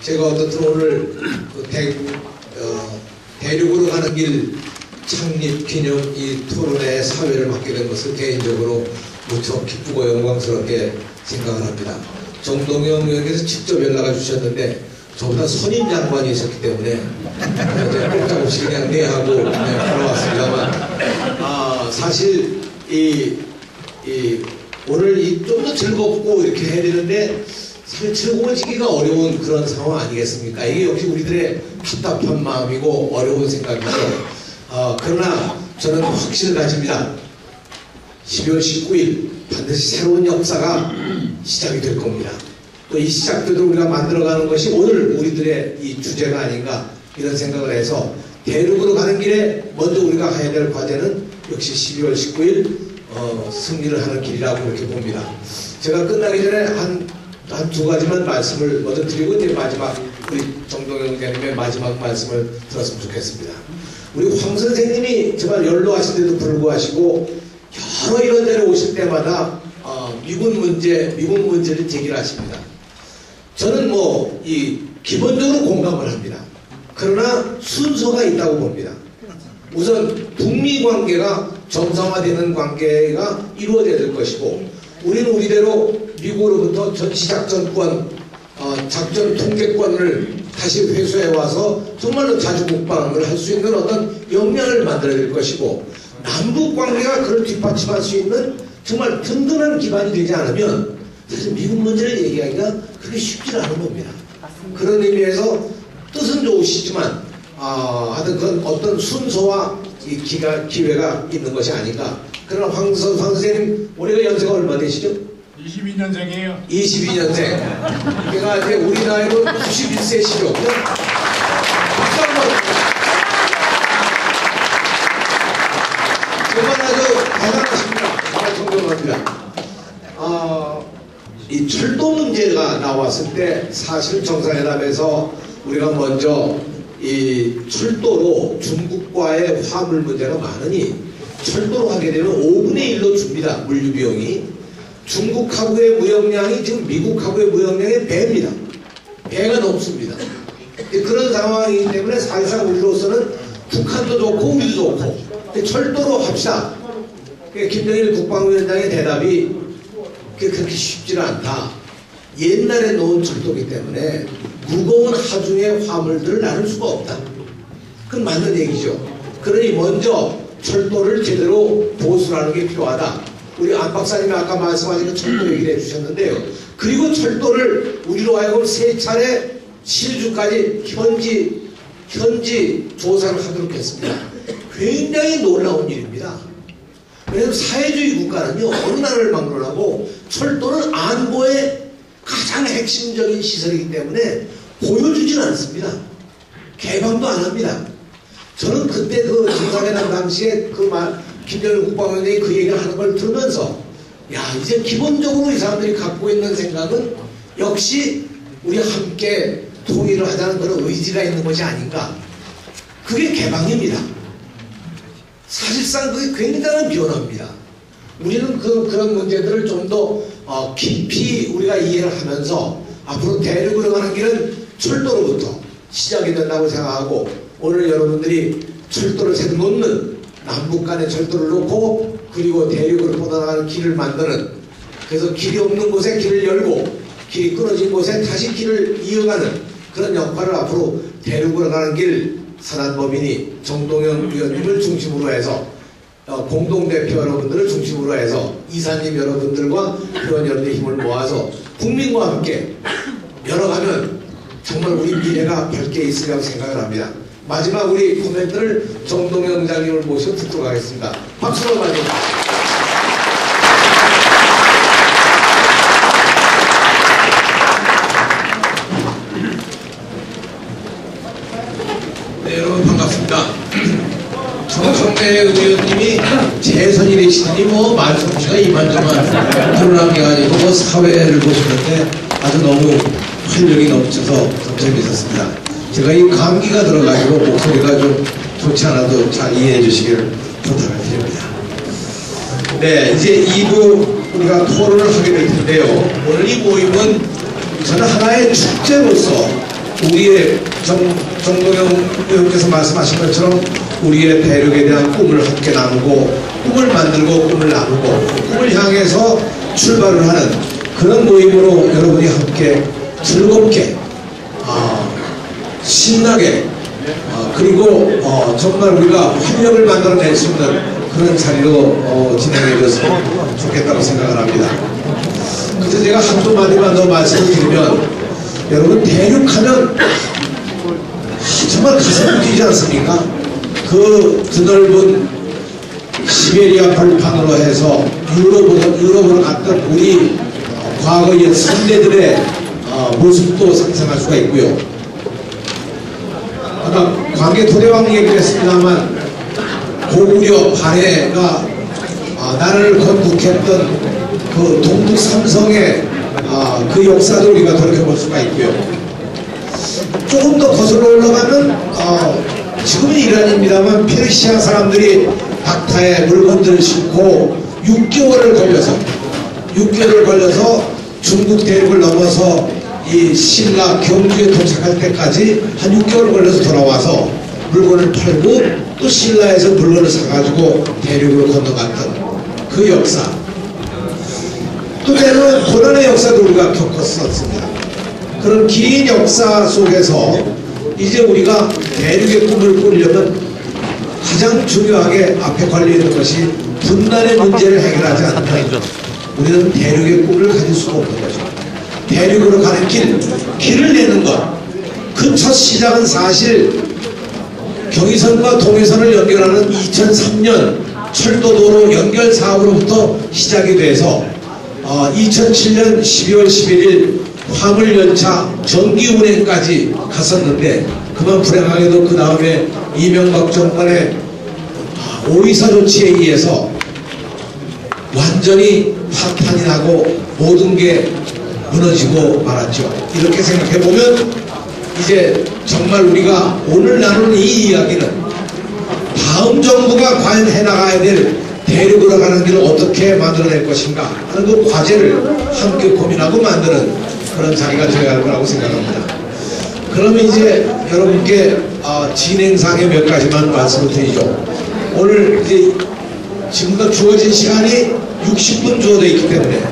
제가 어떻든 오늘 그 대륙으로 가는 길 창립 기념 이 토론회 사회를 맡게 된 것을 개인적으로 무척 기쁘고 영광스럽게 생각을 합니다. 정동영 의원께서 직접 연락을 주셨는데 저보다 선임 장관이 있었기 때문에 제가 꼼짝없이 그냥 네 하고 걸어왔습니다만 사실 오늘 좀 더 즐겁고 이렇게 해야 되는데 사실 즐거워지기가 어려운 그런 상황 아니겠습니까? 이게 역시 우리들의 답답한 마음이고 어려운 생각이죠. 그러나 저는 확신을 가집니다. 12월 19일 반드시 새로운 역사가 시작이 될 겁니다. 또 이 시작들도 우리가 만들어가는 것이 오늘 우리들의 이 주제가 아닌가 이런 생각을 해서 대륙으로 가는 길에 먼저 우리가 해야 될 과제는 역시 12월 19일 승리를 하는 길이라고 그렇게 봅니다. 제가 끝나기 전에 한 두 가지만 말씀을 먼저 드리고 이제 마지막 우리 정동영 의원님의 마지막 말씀을 들었으면 좋겠습니다. 우리 황 선생님이 정말 연로하신데도 불구하고 여러 이런 데를 오실 때마다 미군 문제를 제기하십니다. 저는 기본적으로 공감을 합니다. 그러나 순서가 있다고 봅니다. 우선 북미 관계가 정상화되는 관계가 이루어져야 될 것이고 우리는 우리대로 미국으로부터 전시작전권, 작전 통제권을 다시 회수해와서 정말로 자주국방을 할 수 있는 어떤 역량을 만들어야 될 것이고 남북관계가 그걸 뒷받침할 수 있는 정말 든든한 기반이 되지 않으면 사실 미국 문제를 얘기하기가 그렇게 쉽지 않은 겁니다. 그런 의미에서 뜻은 좋으시지만 하여튼 그건 어떤 순서와 기회가 있는 것이 아닌가. 그러나 황 선생님 올해가 연세가 얼마 되시죠? 22년생이에요. 22년생. 그러니까 이제 우리 나이로 91세시죠. 박수 한번. 정말 아주 대단하십니다. 정말 존경합니다. 이 철도 문제가 나왔을 때 사실 정상회담에서 우리가 먼저 이 철도로 중국과의 화물 문제가 많으니 철도로 하게 되면 5분의 1로 줍니다. 물류 비용이. 중국하고의 무역량이 지금 미국하고의 무역량의 배입니다. 배가 넘습니다. 그런 상황이기 때문에 사실상 우리로서는 북한도 좋고 우리도 좋고 철도로 합시다. 김정일 국방위원장의 대답이 그렇게 쉽지는 않다. 옛날에 놓은 철도기 때문에 무거운 하중의 화물들을 나눌 수가 없다. 그건 맞는 얘기죠. 그러니 먼저 철도를 제대로 보수하는 게 필요하다. 우리 안 박사님이 아까 말씀하신 철도 얘기를 해주셨는데요. 그리고 철도를 우리로 하여금 3차례 신주까지 현지 조사를 하도록 했습니다. 굉장히 놀라운 일입니다. 왜냐하면 사회주의 국가는요, 어느 나라를 막론하고 철도는 안보의 가장 핵심적인 시설이기 때문에 보여주지는 않습니다. 개방도 안 합니다. 저는 그때 그 정상회담 당시에 김정일 국방위원장이 그 얘기를 하는 걸 들으면서 이제 기본적으로 이 사람들이 갖고 있는 생각은 역시 우리 함께 통일을 하자는 그런 의지가 있는 것이 아닌가. 그게 개방입니다. 사실상 그게 굉장한 변화입니다. 우리는 그런 문제들을 좀 더 깊이 우리가 이해를 하면서 앞으로 대륙으로 가는 길은 철도로부터 시작이 된다고 생각하고 오늘 여러분들이 철도를 새로 놓는 남북 간의 철도를 놓고 그리고 대륙으로 뻗어나가는 길을 만드는 그래서 길이 없는 곳에 길을 열고 길이 끊어진 곳에 다시 길을 이어가는 그런 역할을 앞으로 대륙으로 가는 길 산안법인이 정동영 위원님을 중심으로 해서 공동대표 여러분들을 중심으로 해서 이사님 여러분들과 회원 여러분들의 힘을 모아서 국민과 함께 열어가면 정말 우리 미래가 밝게 있으리라고 생각을 합니다. 마지막 우리 코멘트를 정동영 의장님을 모시고 듣도록 하겠습니다. 박수로 맞이합니다. 네, 여러분 반갑습니다. 정청래 의원님이 재선이 되시더니 말솜씨가 이만저만 드러난 게 아니고 사회를 보시는데 아주 너무 활력이 넘쳐서 좀 재밌었습니다. 제가 이 감기가 들어가지고 목소리가 좀 좋지 않아도 잘 이해해 주시기를 부탁을 드립니다. 네, 이제 2부 우리가 토론을 하게 될 텐데요. 오늘 이 모임은 저는 하나의 축제로서 우리의 정동영 의원께서 말씀하신 것처럼 우리의 대륙에 대한 꿈을 함께 나누고 꿈을 만들고 꿈을 나누고 꿈을 향해서 출발을 하는 그런 모임으로 여러분이 함께 즐겁게 신나게 그리고 정말 우리가 활력을 만들어낼 수 있는 그런 자리로 진행해 줬으면 좋겠다고 생각을 합니다. 그래서 제가 한두 마디만 더 말씀을 드리면 여러분 대륙하면 정말 가슴 뛰지 않습니까? 그 드넓은 시베리아 벌판으로 해서 유럽으로 갔던 우리 과거의 선대들의 모습도 상상할 수가 있고요. 아까 광개 토대왕 얘기를 했습니다만 고구려 발해가 나라를 건국했던 그 동북 삼성의 그 역사도 우리가 돌이켜볼 수가 있고요. 조금 더 거슬러 올라가면 지금은 이란입니다만 페르시아 사람들이 박타에 물건들을 싣고 6개월을 걸려서 중국 대륙을 넘어서 이 신라 경주에 도착할 때까지 한 6개월 걸려서 돌아와서 물건을 팔고 또 신라에서 물건을 사가지고 대륙으로 건너갔던 그 역사, 또 때로는 고난의 역사도 우리가 겪었었습니다. 그런 긴 역사 속에서 이제 우리가 대륙의 꿈을 꾸려면 가장 중요하게 앞에 걸려있는 것이 분단의 문제를 해결하지 않으면 우리는 대륙의 꿈을 가질 수가 없는 거죠. 대륙으로 가는 길을 내는 것, 그 첫 시작은 사실 경의선과 동해선을 연결하는 2003년 철도도로 연결 사업으로부터 시작이 돼서 2007년 12월 11일 화물열차 정기운행까지 갔었는데 그만 불행하게도 그 다음에 이명박 정권의 오이사 조치에 의해서 완전히 파탄이 나고 모든 게 무너지고 말았죠. 이렇게 생각해보면 이제 정말 우리가 오늘 나누는 이 이야기는 다음 정부가 과연 해나가야 될 대륙으로 가는 길을 어떻게 만들어낼 것인가 하는 그 과제를 함께 고민하고 만드는 그런 자리가 되어야 할 거라고 생각합니다. 그러면 이제 여러분께 진행상의 몇 가지만 말씀을 드리죠. 오늘 이제 지금까지 주어진 시간이 60분 주어져 있기 때문에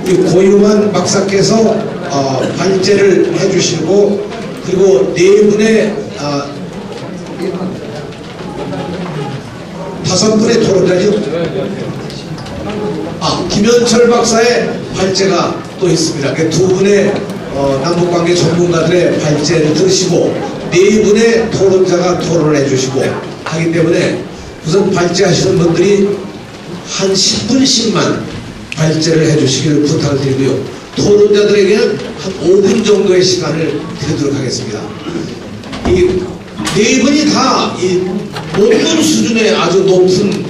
우리 고유만 박사께서 발제를 해주시고 그리고 네 분의 5분의 토론자죠. 김현철 박사의 발제가 또 있습니다. 두 분의 남북관계 전문가들의 발제를 들으시고 네 분의 토론자가 토론을 해주시고 하기 때문에 우선 발제하시는 분들이 한 10분씩만 발제를 해주시기를 부탁을 드리고요. 토론자들에게는 한 5분 정도의 시간을 드리도록 하겠습니다. 이 네 분이 다 이 논문 수준의 아주 높은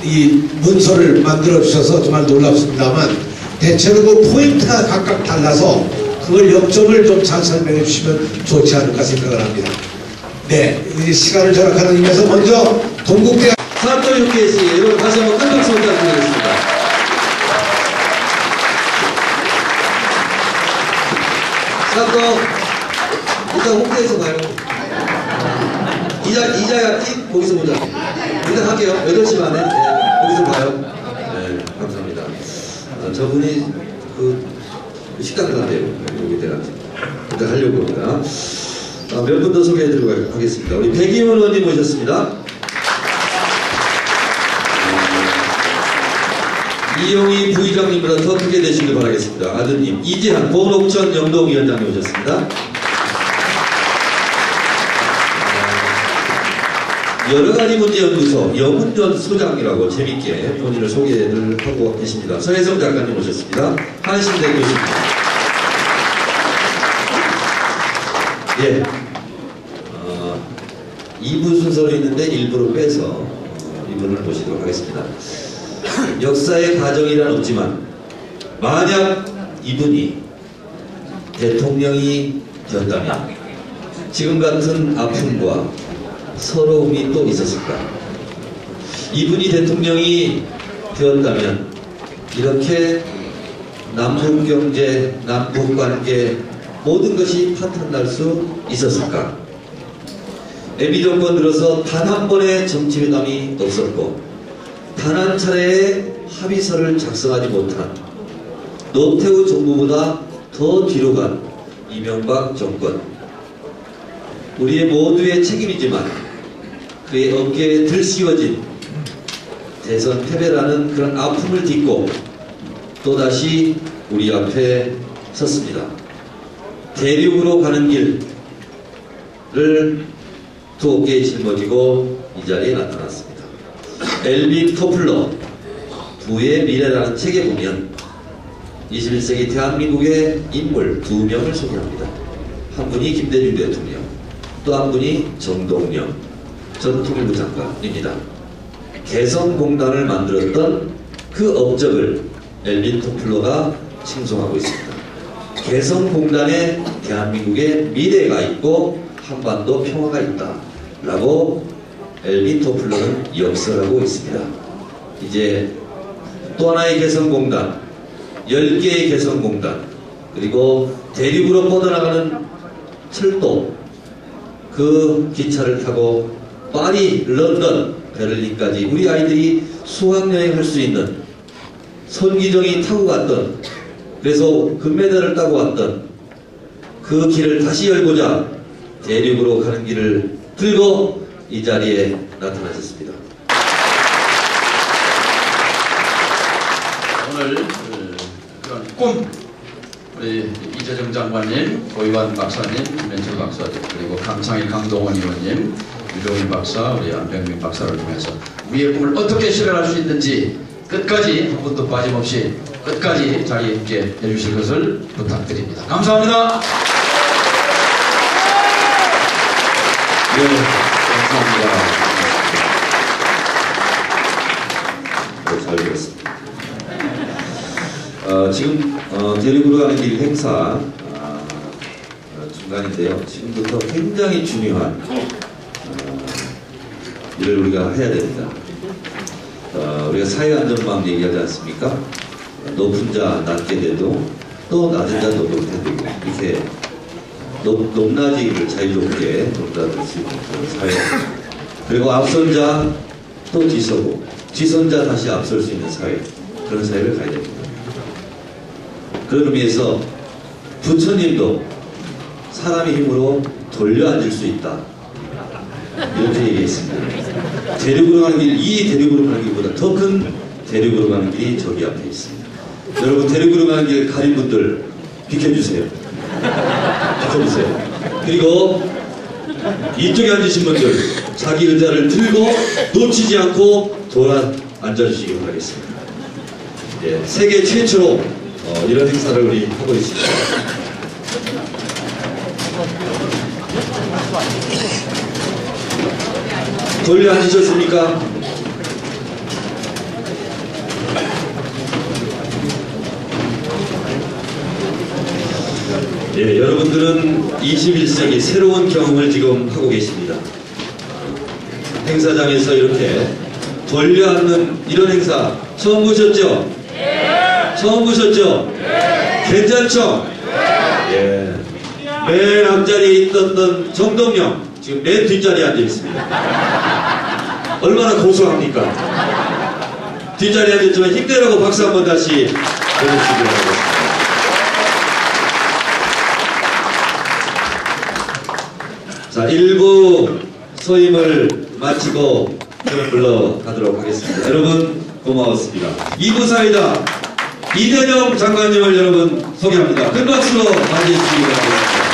이 문서를 만들어 주셔서 정말 놀랍습니다만 대체로 그 포인트가 각각 달라서 그걸 역점을 좀 잘 설명해 주시면 좋지 않을까 생각을 합니다. 네, 이제 시간을 절약하는 의미에서 먼저 동국대학 사학도 UPSC 여러분 다시 한번 큰 박수 부탁드리겠습니다. 사학도 일단 홍대에서 봐요. 이자야 거기서 보자. 일단 할게요. 8시 반에 거기서 봐요. 네, 감사합니다. 저분이 그 식당 간대요. 여기 대학 일단 하려고 합니다. 몇 분 더 소개해드리도록 하겠습니다. 우리 백이문 의원님 모셨습니다. 이용희 부의장님보다 더 크게 되시길 바라겠습니다. 아드님 이지한 본옥천 영동위원장님 오셨습니다. 여러가지 문제연구소 여문전 소장이라고 재밌게 본인을 소개를 하고 계십니다. 서혜성 작가님 오셨습니다. 한신대 교수님. 예. 2분 순서로 있는데 일부러 빼서 이분을 모시도록 하겠습니다. 역사의 가정이란 없지만 만약 이분이 대통령이 되었다면 지금 같은 아픔과 서러움이 또 있었을까? 이분이 대통령이 되었다면 이렇게 남북경제, 남북관계 모든 것이 파탄날 수 있었을까? MB 정권 들어서 단 한 번의 정치회담이 없었고 단 한 차례의 합의서를 작성하지 못한 노태우 정부보다 더 뒤로 간 이명박 정권, 우리의 모두의 책임이지만 그의 어깨에 들씌워진 대선 패배라는 그런 아픔을 딛고 또다시 우리 앞에 섰습니다. 대륙으로 가는 길을 두 어깨에 짊어지고 이 자리에 나타났습니다. 엘빈 토플러 부의 미래라는 책에 보면 21세기 대한민국의 인물 두 명을 소개합니다. 한 분이 김대중 대통령, 또 한 분이 정동영 전 통일부 장관입니다. 개성공단을 만들었던 그 업적을 엘빈 토플러가 칭송하고 있습니다. 개성공단에 대한민국의 미래가 있고 한반도 평화가 있다 라고 엘빈 토플러는 역설하고 있습니다. 이제 또 하나의 개성공단, 10개의 개성공단, 그리고 대륙으로 뻗어나가는 철도, 그 기차를 타고 파리, 런던, 베를린까지 우리 아이들이 수학여행 할 수 있는, 손기정이 타고 갔던, 그래서 금메달을 따고 왔던 그 길을 다시 열고자 대륙으로 가는 길을 들고 이 자리에 나타나셨습니다. 오늘 그런 꿈, 우리 이재정 장관님, 고이완 박사님, 김현철 박사님, 그리고 강창일, 강동원 의원님, 유종인 박사, 우리 안병민 박사를 통해서 우리의 꿈을 어떻게 실현할 수 있는지 끝까지 한 번도 빠짐없이 끝까지 자리에 있게 해주실 것을 부탁드립니다. 감사합니다. 네, 감사합니다. 네, 잘 들었습니다. 지금 대륙으로 가는 길 행사 중간인데요. 지금부터 굉장히 중요한 일을 우리가 해야 됩니다. 우리가 사회안전망 얘기하지 않습니까? 높은 자 낮게 돼도 또 낮은 자 높게 되고 이렇게 높낮이를 자유롭게 동작할 수 있는 그런 사회, 그리고 앞선 자 또 뒤서고 뒤선 자 다시 앞설 수 있는 사회, 그런 사회를 가야 됩니다. 그런 의미에서 부처님도 사람의 힘으로 돌려앉을 수 있다 이렇게 얘기했습니다. 대륙으로 가는 길, 이 대륙으로 가는 길보다 더 큰 대륙으로 가는 길이 저기 앞에 있습니다. 여러분, 대륙으로 가는 길 가린 분들 비켜주세요. 비켜주세요. 그리고 이쪽에 앉으신 분들 자기 의자를 들고 놓치지 않고 돌아 앉아주시기 바라겠습니다. 예, 세계 최초로 이런 행사를 우리 하고 있습니다. 돌려 앉으셨습니까? 예, 여러분들은 21세기 새로운 경험을 지금 하고 계십니다. 행사장에서 이렇게 돌려 앉는 이런 행사 처음 보셨죠? 네. 처음 보셨죠? 네. 괜찮죠? 네. 예. 맨 앞자리에 있던 정동영 지금 맨 뒷자리에 앉아 있습니다. 얼마나 고소합니까? 뒷자리에 앉았지만 힘내라고 박수 한번 다시 보내주시기 바라겠습니다. 자, 1부 소임을 마치고 저를 불러가도록 하겠습니다. 여러분 고마웠습니다. 2부 사이다 이대령 장관님을 여러분 소개합니다. 큰 박수로 맞이해주시기 바랍니다.